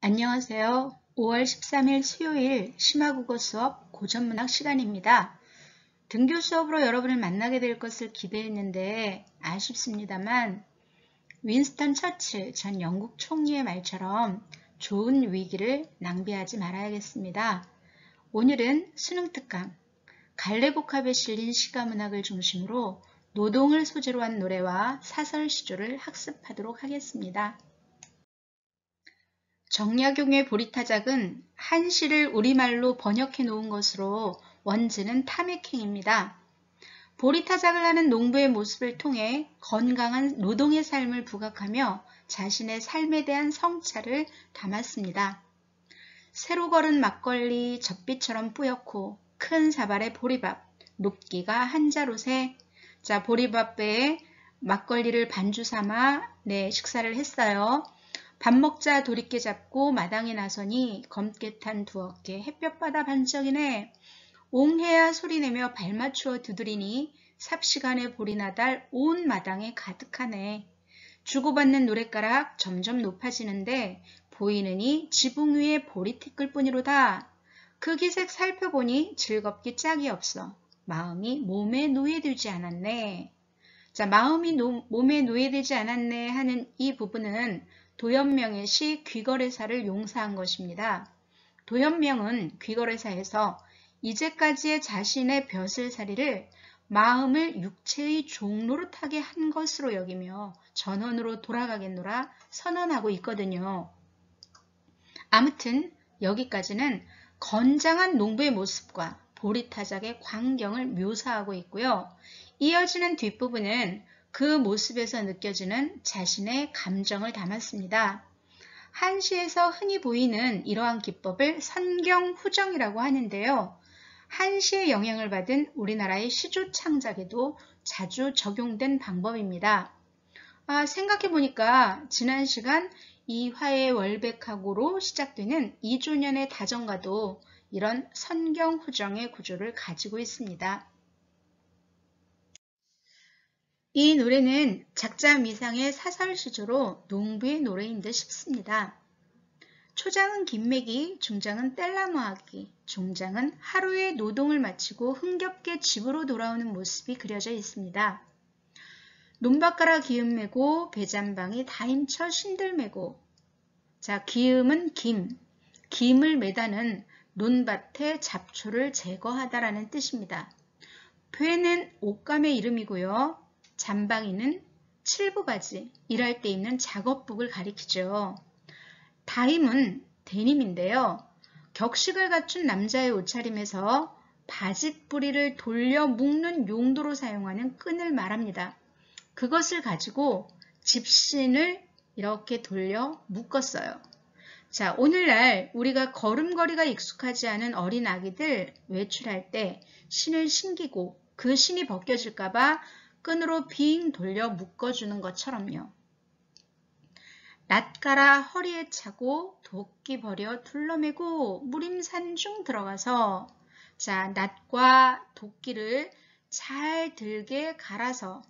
안녕하세요. 5월 13일 수요일 심화국어 수업 고전문학 시간입니다. 등교 수업으로 여러분을 만나게 될 것을 기대했는데 아쉽습니다만 윈스턴 처칠 전 영국 총리의 말처럼 좋은 위기를 낭비하지 말아야겠습니다. 오늘은 수능특강 갈래복합에 실린 시가문학을 중심으로 노동을 소재로 한 노래와 사설 시조를 학습하도록 하겠습니다. 정약용의 보리타작은 한시를 우리말로 번역해 놓은 것으로 원제는 탐욕행입니다. 보리타작을 하는 농부의 모습을 통해 건강한 노동의 삶을 부각하며 자신의 삶에 대한 성찰을 담았습니다. 새로 걸은 막걸리 젖빛처럼 뿌옇고 큰 사발의 보리밥, 높기가 한 자롯에 보리밥에 막걸리를 반주 삼아 식사를 했어요. 밥 먹자 돌이켜 잡고 마당에 나서니 검게 탄 두 어깨 햇볕바다 반짝이네. 옹해야 소리내며 발 맞추어 두드리니 삽시간에 볼이 나달 온 마당에 가득하네. 주고받는 노랫가락 점점 높아지는데 보이느니 지붕 위에 볼이 티끌뿐이로다. 그 기색 살펴보니 즐겁기 짝이 없어. 마음이 몸에 노예되지 않았네. 마음이 몸에 노예되지 않았네 하는 이 부분은 도연명의 시 귀거래사를 용사한 것입니다. 도연명은 귀거래사에서 이제까지의 자신의 벼슬살이를 마음을 육체의 종노릇하게 한 것으로 여기며 전원으로 돌아가겠노라 선언하고 있거든요. 아무튼 여기까지는 건장한 농부의 모습과 보리타작의 광경을 묘사하고 있고요. 이어지는 뒷부분은 그 모습에서 느껴지는 자신의 감정을 담았습니다. 한시에서 흔히 보이는 이러한 기법을 선경후정이라고 하는데요. 한시의 영향을 받은 우리나라의 시조 창작에도 자주 적용된 방법입니다. 생각해보니까 지난 시간 이화의 월백하고로 시작되는 이조년의 다정가도 이런 선경후정의 구조를 가지고 있습니다. 이 노래는 작자 미상의 사설시조로 농부의 노래인 듯 싶습니다. 초장은 김매기, 중장은 뗄나무하기, 중장은 하루의 노동을 마치고 흥겹게 집으로 돌아오는 모습이 그려져 있습니다. 논밭가라 기음 메고 배잔방이 다임쳐 신들 메고 기음은 김을 매다는 논밭의 잡초를 제거하다라는 뜻입니다. 배는 옷감의 이름이고요. 잠방이는 칠부바지, 일할 때 입는 작업복을 가리키죠. 다임은 데님인데요. 격식을 갖춘 남자의 옷차림에서 바짓뿌리를 돌려 묶는 용도로 사용하는 끈을 말합니다. 그것을 가지고 집신을 이렇게 돌려 묶었어요. 오늘날 우리가 걸음걸이가 익숙하지 않은 어린 아기들 외출할 때 신을 신기고 그 신이 벗겨질까봐 끈으로 빙 돌려 묶어주는 것처럼요. 낫가라 허리에 차고 도끼 버려 둘러매고 무림산 중 들어가서 낫과 도끼를 잘 들게 갈아서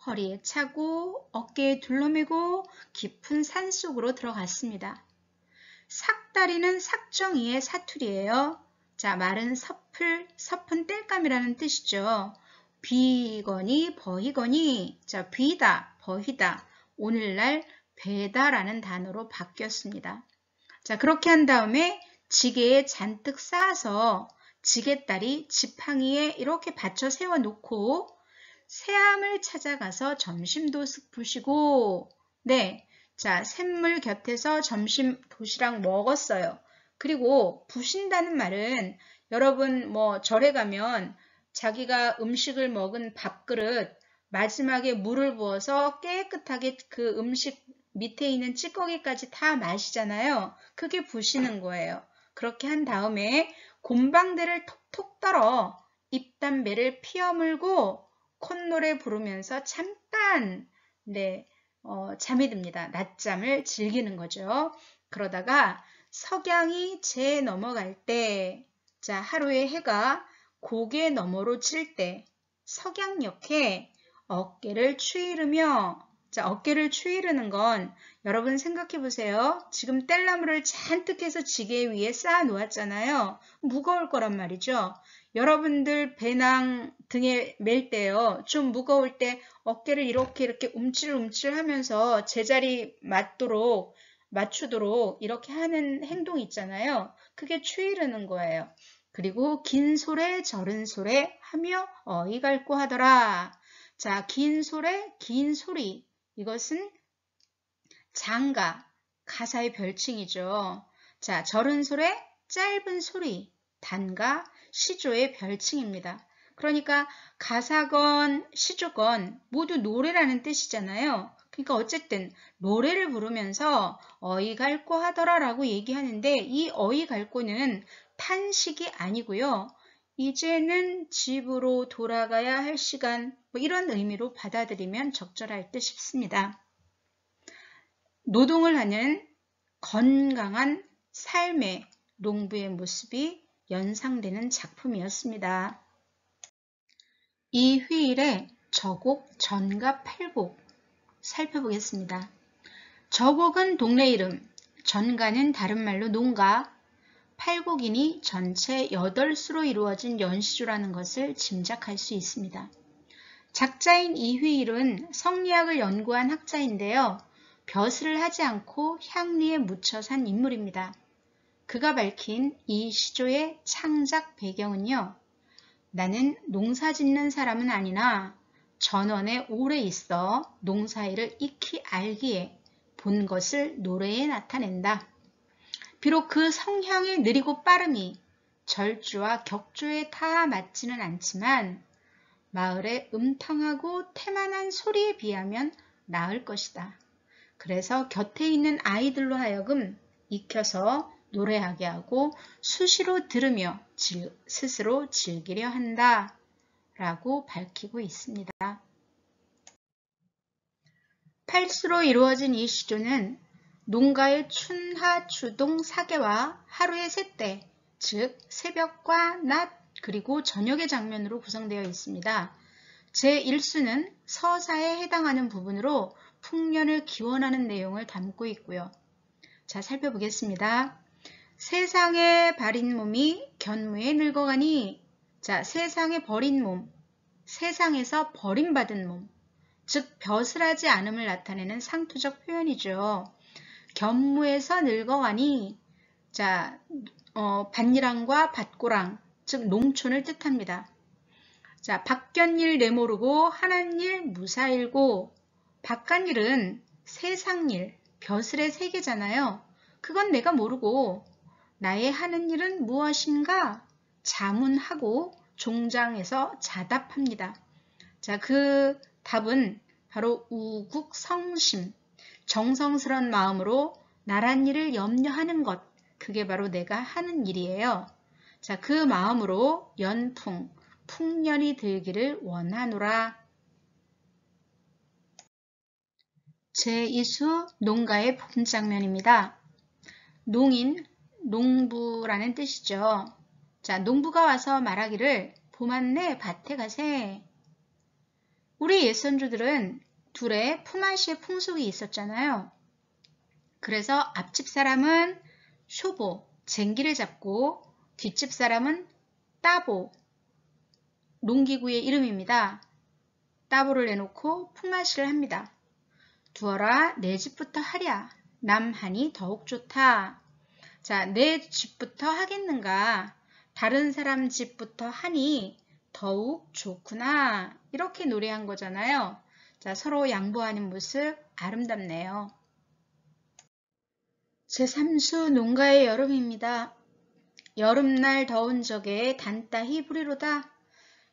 허리에 차고 어깨에 둘러매고 깊은 산 속으로 들어갔습니다. 삭다리는 삭정이의 사투리예요. 마른 섭은 땔감이라는 뜻이죠. 비거니 버히거니 비다 버히다 오늘날 배다라는 단어로 바뀌었습니다. 그렇게 한 다음에 지게에 잔뜩 쌓아서 지게다리 지팡이에 이렇게 받쳐 세워놓고 새암을 찾아가서 점심도 쓱 부시고 샘물 곁에서 점심 도시락 먹었어요. 그리고 부신다는 말은 여러분 절에 가면 자기가 음식을 먹은 밥그릇 마지막에 물을 부어서 깨끗하게 그 음식 밑에 있는 찌꺼기까지 다 마시잖아요. 그게 부시는 거예요. 그렇게 한 다음에 곰방대를 톡톡 떨어 입담배를 피어물고 콧노래 부르면서 잠깐 잠이 듭니다. 낮잠을 즐기는 거죠. 그러다가 석양이 재 넘어갈 때 하루의 해가 고개 너머로 질 때 석양녘에 어깨를 추이르며 자, 어깨를 추이르는 건 여러분 생각해 보세요. 지금 뗄나무를 잔뜩 해서 지게 위에 쌓아 놓았잖아요. 무거울 거란 말이죠. 여러분들 배낭 등에 맬 때요. 좀 무거울 때 어깨를 이렇게 움찔움찔 하면서 제자리 맞추도록 이렇게 하는 행동 있잖아요. 그게 추이르는 거예요. 그리고 긴 소래 저른 소래 하며 어이 갈고 하더라. 자, 긴 소래 긴 소리. 이것은 장가, 가사의 별칭이죠. 자, 저른 소래, 짧은 소리, 단가, 시조의 별칭입니다. 그러니까 가사건, 시조건 모두 노래라는 뜻이잖아요. 그러니까 어쨌든 노래를 부르면서 어이 갈고 하더라 라고 얘기하는데 이 어이 갈고는 탄식이 아니고요. 이제는 집으로 돌아가야 할 시간, 뭐 이런 의미로 받아들이면 적절할 듯 싶습니다. 노동을 하는 건강한 삶의 농부의 모습이 연상되는 작품이었습니다. 이 휴일에 저곡, 전가, 팔곡 살펴보겠습니다. 저곡은 동네 이름, 전가는 다른 말로 농가, 팔곡이니 전체 8수로 이루어진 연시조라는 것을 짐작할 수 있습니다. 작자인 이휘일은 성리학을 연구한 학자인데요. 벼슬을 하지 않고 향리에 묻혀 산 인물입니다. 그가 밝힌 이 시조의 창작 배경은요. 나는 농사 짓는 사람은 아니나 전원에 오래 있어 농사일을 익히 알기에 본 것을 노래에 나타낸다. 비록 그 성향의 느리고 빠름이 절주와 격조에 다 맞지는 않지만 마을의 음탕하고 태만한 소리에 비하면 나을 것이다. 그래서 곁에 있는 아이들로 하여금 익혀서 노래하게 하고 수시로 들으며 스스로 즐기려 한다. 라고 밝히고 있습니다. 팔수로 이루어진 이 시조는 농가의 춘하, 추동, 사계와 하루의 셋대, 즉 새벽과 낮 그리고 저녁의 장면으로 구성되어 있습니다. 제1수는 서사에 해당하는 부분으로 풍년을 기원하는 내용을 담고 있고요. 자, 살펴보겠습니다. 세상에 바린 몸이 견무에 늙어가니, 자, 세상에 버린 몸, 세상에서 버림받은 몸, 즉 벼슬하지 않음을 나타내는 상투적 표현이죠. 견무에서 늙어가니, 자, 밭일랑과 밭고랑, 즉 농촌을 뜻합니다. 자, 밖견일 내모르고 하나일 무사일고, 바깥일은 세상일, 벼슬의 세계잖아요. 그건 내가 모르고 나의 하는 일은 무엇인가 자문하고 종장에서 자답합니다. 자, 그 답은 바로 우국성심, 정성스런 마음으로 나란 일을 염려하는 것, 그게 바로 내가 하는 일이에요. 자, 그 마음으로 연풍, 풍년이 들기를 원하노라. 제2수 농가의 봄 장면입니다. 농인, 농부라는 뜻이죠. 자, 농부가 와서 말하기를 봄 왔네 밭에 가세. 우리 옛선조들은 둘에 품앗이의 풍속이 있었잖아요. 그래서 앞집 사람은 쇼보, 쟁기를 잡고 뒷집 사람은 따보, 농기구의 이름입니다. 따보를 내놓고 품앗이를 합니다. 두어라 내 집부터 하랴 남하니 더욱 좋다. 자, 내 집부터 하겠는가 다른 사람 집부터 하니 더욱 좋구나. 이렇게 노래한 거잖아요. 자, 서로 양보하는 모습 아름답네요. 제3수 농가의 여름입니다. 여름날 더운 적에 단따히 부리로다.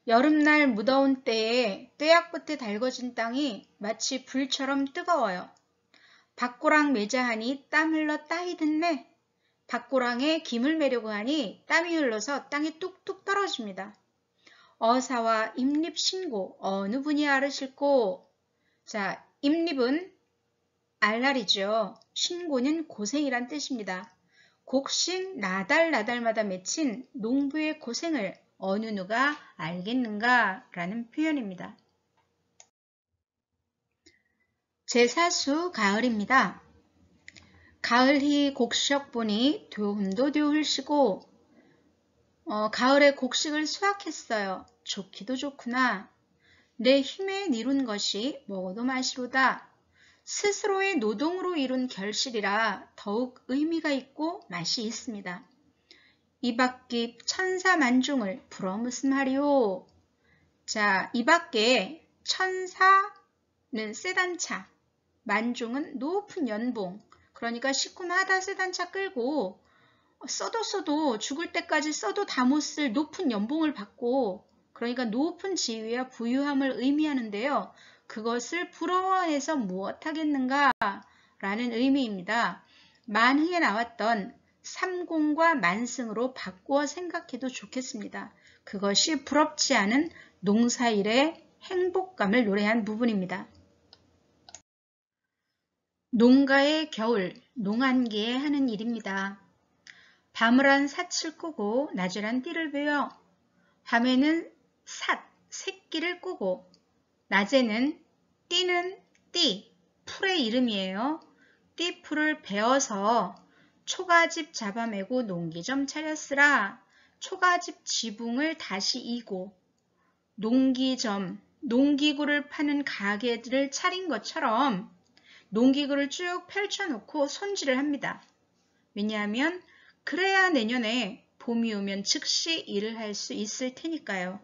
여름날 무더운 때에 떼약볕에 달궈진 땅이 마치 불처럼 뜨거워요. 밭고랑 매자 하니 땀 흘러 따이 듣네. 밭고랑에 김을 매려고 하니 땀이 흘러서 땅에 뚝뚝 떨어집니다. 어사와 임립 신고 어느 분이 알으실꼬. 자, 임립은 알날이죠. 신고는 고생이란 뜻입니다. 곡식 나달나달마다 맺힌 농부의 고생을 어느 누가 알겠는가 라는 표현입니다. 제4수 가을입니다. 가을히 곡식 보니 교훈도 교울시고 가을에 곡식을 수확했어요. 좋기도 좋구나. 내 힘에 이룬 것이 먹어도 맛이로다. 스스로의 노동으로 이룬 결실이라 더욱 의미가 있고 맛이 있습니다. 이밖에 천사만중을 불어 무슨 말이오. 자, 이밖에 천사는 세단차, 만중은 높은 연봉, 그러니까 시큼하다 세단차 끌고 써도 죽을 때까지 써도 다 못 쓸 높은 연봉을 받고, 그러니까 높은 지위와 부유함을 의미하는데요. 그것을 부러워해서 무엇하겠는가 라는 의미입니다. 만흥에 나왔던 삼공과 만승으로 바꾸어 생각해도 좋겠습니다. 그것이 부럽지 않은 농사일의 행복감을 노래한 부분입니다. 농가의 겨울, 농한기에 하는 일입니다. 밤을한 삿을 꾸고 낮을한 띠를 베어 밤에는 새끼를 꾸고 낮에는 띠는 띠, 풀의 이름이에요. 띠풀을 베어서 초가집 잡아매고 농기 좀 차렸으라. 초가집 지붕을 다시 이고 농기점, 농기구를 파는 가게들을 차린 것처럼 농기구를 쭉 펼쳐놓고 손질을 합니다. 왜냐하면 그래야 내년에 봄이 오면 즉시 일을 할 수 있을 테니까요.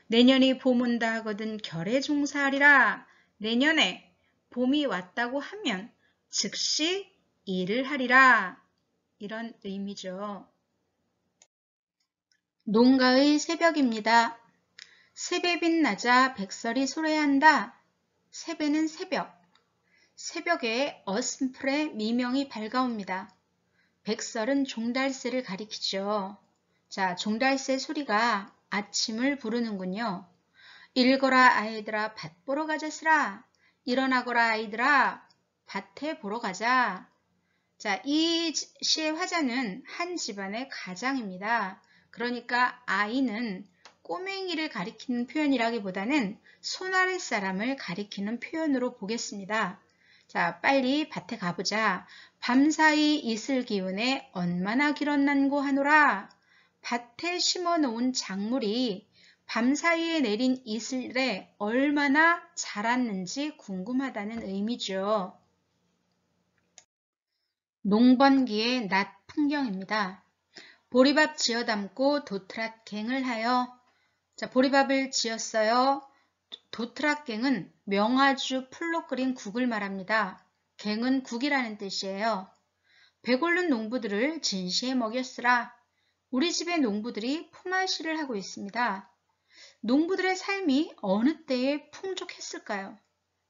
내년이 봄 온다 하거든 결에 종사하리라. 내년에 봄이 왔다고 하면 즉시 일을 하리라. 이런 의미죠. 농가의 새벽입니다. 새배빛 나자 백설이 소래한다. 새배는 새벽. 새벽에 어슴풀의 미명이 밝아옵니다. 백설은 종달새를 가리키죠. 자, 종달새 소리가 아침을 부르는군요. 일거라 아이들아 밭 보러 가자스라. 일어나거라 아이들아 밭에 보러 가자. 자, 이 시의 화자는 한 집안의 가장입니다. 그러니까 아이는 꼬맹이를 가리키는 표현이라기보다는 손아랫 사람을 가리키는 표현으로 보겠습니다. 자, 빨리 밭에 가보자. 밤사이 이슬 기운에 얼마나 길었난고 하노라. 밭에 심어놓은 작물이 밤사이에 내린 이슬에 얼마나 자랐는지 궁금하다는 의미죠. 농번기의 낮 풍경입니다. 보리밥 지어 담고 도트락갱을 하여, 자, 보리밥을 지었어요. 도트락갱은 명아주 풀로 끓인 국을 말합니다. 갱은 국이라는 뜻이에요. 배고른 농부들을 진시에 먹였으라. 우리 집의 농부들이 품앗이를 하고 있습니다. 농부들의 삶이 어느 때에 풍족했을까요?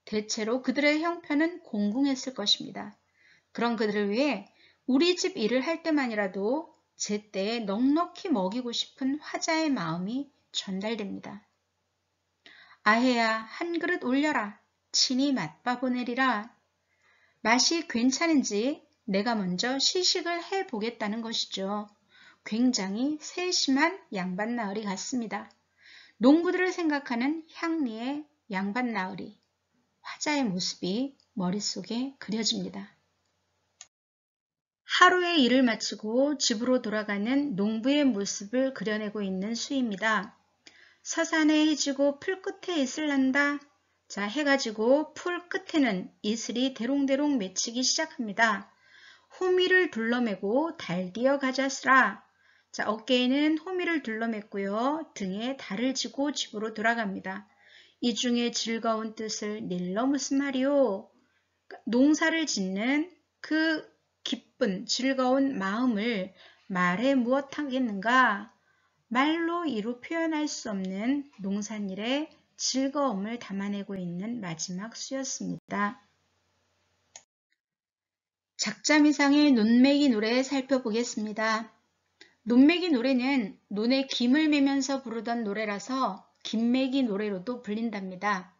대체로 그들의 형편은 공공했을 것입니다. 그런 그들을 위해 우리 집 일을 할 때만이라도 제때에 넉넉히 먹이고 싶은 화자의 마음이 전달됩니다. 아해야 한 그릇 올려라. 친히 맛봐 보내리라. 맛이 괜찮은지 내가 먼저 시식을 해보겠다는 것이죠. 굉장히 세심한 양반나으리 같습니다. 농부들을 생각하는 향리의 양반나으리, 화자의 모습이 머릿속에 그려집니다. 하루의 일을 마치고 집으로 돌아가는 농부의 모습을 그려내고 있는 수입니다. 서산에 해지고 풀 끝에 이슬 난다. 자, 해가 지고 풀 끝에는 이슬이 대롱대롱 맺히기 시작합니다. 호미를 둘러매고 달디어 가자스라. 자, 어깨에는 호미를 둘러맸고요. 등에 달을 지고 집으로 돌아갑니다. 이 중에 즐거운 뜻을 닐러 무슨 말이오? 농사를 짓는 그 기쁜 즐거운 마음을 말해 무엇하겠는가? 말로 이루 표현할 수 없는 농산일의 즐거움을 담아내고 있는 마지막 수였습니다. 작자미상의 논매기 노래 살펴보겠습니다. 논매기 노래는 논에 김을 매면서 부르던 노래라서 김매기 노래로도 불린답니다.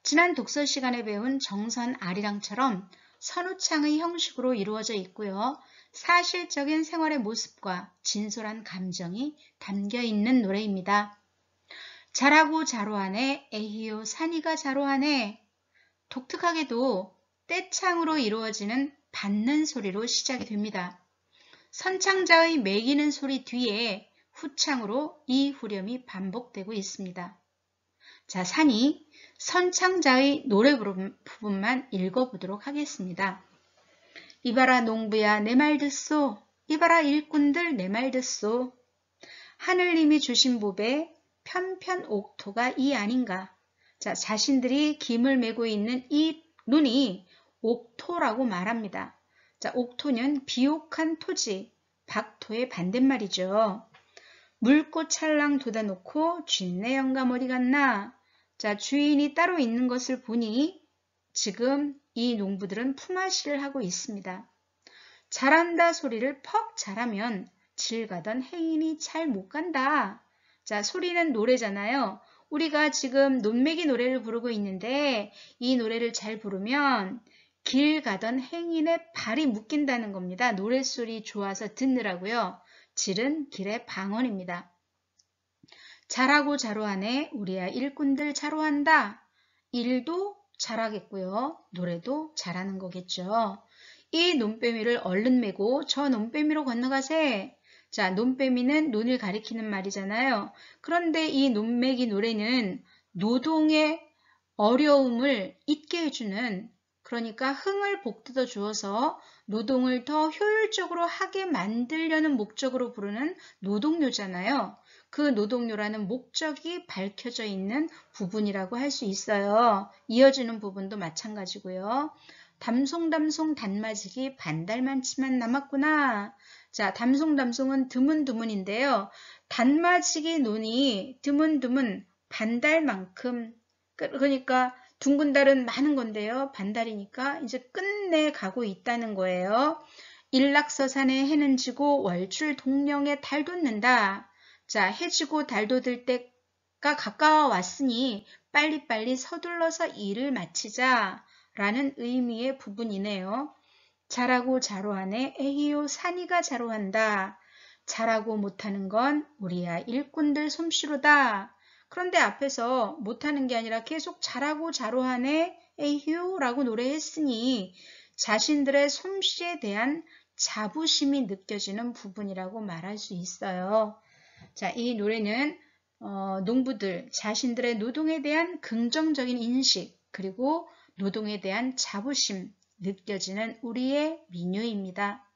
지난 독서 시간에 배운 정선 아리랑처럼 선우창의 형식으로 이루어져 있고요. 사실적인 생활의 모습과 진솔한 감정이 담겨 있는 노래입니다. 자라고 자로하네 에히요 산이가 자로하네. 독특하게도 떼창으로 이루어지는 받는 소리로 시작이 됩니다. 선창자의 매기는 소리 뒤에 후창으로 이 후렴이 반복되고 있습니다. 자, 산이 선창자의 노래 부분만 읽어보도록 하겠습니다. 이봐라 농부야 내 말 듣소. 이봐라 일꾼들 내 말 듣소. 하늘님이 주신 법에 편편 옥토가 이 아닌가. 자, 자신들이 김을 메고 있는 이 눈이 옥토라고 말합니다. 자, 옥토는 비옥한 토지, 박토의 반대말이죠. 물꽃 찰랑 돋아놓고 쥔내 영감 어디 갔나. 자, 주인이 따로 있는 것을 보니 지금 이 농부들은 품앗이를 하고 있습니다. 잘한다 소리를 퍽 잘하면 질 가던 행인이 잘 못 간다. 자, 소리는 노래잖아요. 우리가 지금 논매기 노래를 부르고 있는데 이 노래를 잘 부르면 길 가던 행인의 발이 묶인다는 겁니다. 노랫소리 좋아서 듣느라고요. 질은 길의 방언입니다. 잘하고 자로하네 우리야 일꾼들 자로한다. 일도 잘하겠고요. 노래도 잘하는 거겠죠. 이 논빼미를 얼른 메고 저 논빼미로 건너가세. 자, 논빼미는 논을 가리키는 말이잖아요. 그런데 이 논매기 노래는 노동의 어려움을 잊게 해주는, 그러니까 흥을 복돋아 주어서 노동을 더 효율적으로 하게 만들려는 목적으로 부르는 노동요잖아요. 그 노동요라는 목적이 밝혀져 있는 부분이라고 할 수 있어요. 이어지는 부분도 마찬가지고요. 담송담송 단맞이기 반달만치만 남았구나. 자, 담송담송은 드문드문인데요. 단맞이기 논이 드문드문 반달만큼, 그러니까 둥근 달은 많은 건데요. 반달이니까 이제 끝내 가고 있다는 거예요. 일락서산에 해는 지고 월출 동령에 달 돋는다. 자, 해 지고 달 돋을 때가 가까워 왔으니 빨리빨리 서둘러서 일을 마치자 라는 의미의 부분이네요. 잘하고 자로하네 에히요 산이가 자로한다. 잘하고 못하는 건 우리야 일꾼들 솜씨로다. 그런데 앞에서 못하는 게 아니라 계속 잘하고 자로하네 에휴 라고 노래했으니 자신들의 솜씨에 대한 자부심이 느껴지는 부분이라고 말할 수 있어요. 자, 이 노래는 농부들 자신들의 노동에 대한 긍정적인 인식 그리고 노동에 대한 자부심 느껴지는 우리의 민요입니다.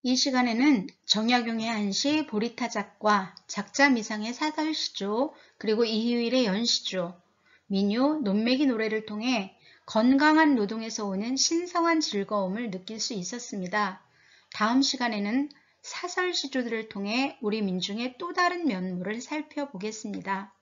이 시간에는 정약용의 한시, 보리타작과 작자미상의 사설시조, 그리고 이효일의 연시조, 민요, 논매기 노래를 통해 건강한 노동에서 오는 신성한 즐거움을 느낄 수 있었습니다. 다음 시간에는 사설시조들을 통해 우리 민중의 또 다른 면모를 살펴보겠습니다.